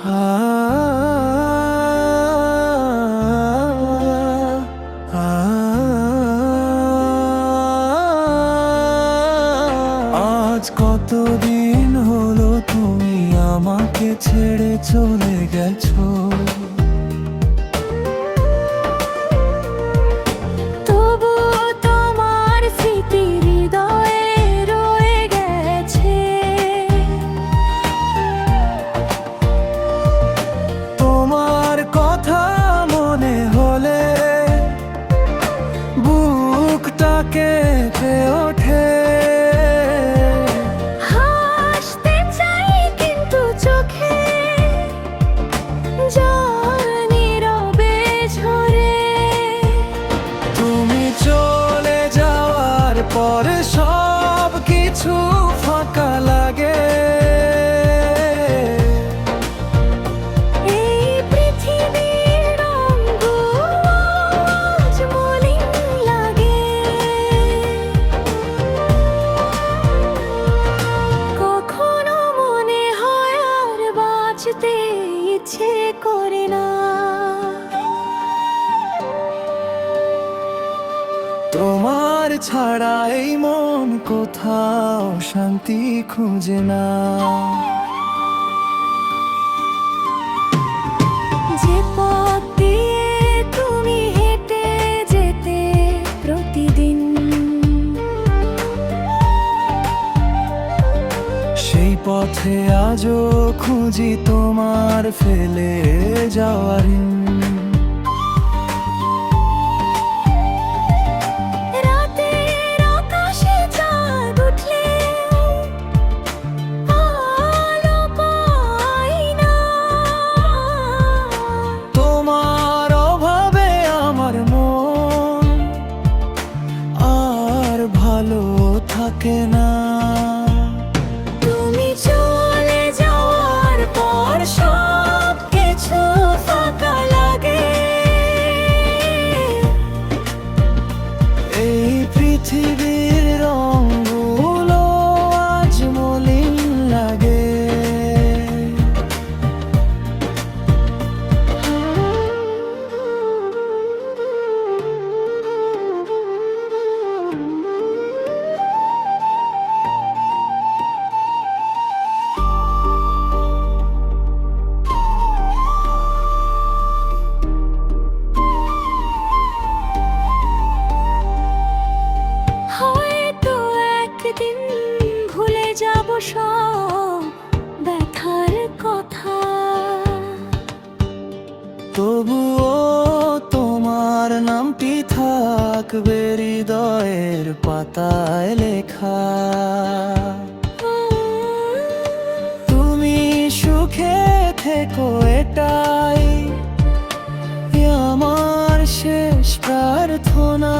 আজ কতদিন হলো তুমি আমাকে ছেড়ে চলে গেছো, তবুও তোমার স্মৃতি হৃদয়ে রয়ে গেছে। তোমার কথা মনে হলে বুকটা কেঁপে ওঠে। হাসতে চাই কিন্তু চোখে জল নীরবে ঝরে। তুমি চলে যাওয়ার পরে সব কিছু ফাঁকা লাগে। এই পৃথিবীর রঙগুলো আজ মলিন লাগে। কখনো মনে হয় আর বাঁচতে ইচ্ছে করে না। তোমার ছাড়া এই মন কোথাও শান্তি খুঁজে না। যে পথ দিয়ে তুমি হেঁটে যেতে প্রতিদিন, সেই পথে আজও খুঁজি তোমার ফেলে যাওয়ার ঋণ। রাতের আকাশে চাঁদ উঠলে আলো পাই না। তোমার অভাবে আমার মন আর ভালো থাকে না। তুমি চলে যাওয়ার পর সব কিছু ফাঁকা লাগে। এই পৃথিবীর রঙগুলো আজ মলিন লাগে। হয়তো একদিন ভুলে যাব সব ব্যথার কথা। তবুও তোমার নামটি থাকবে হৃদয়ের পাতায় লেখা। তুমি সুখে থেকো এটাই আমার শেষ প্রার্থনা।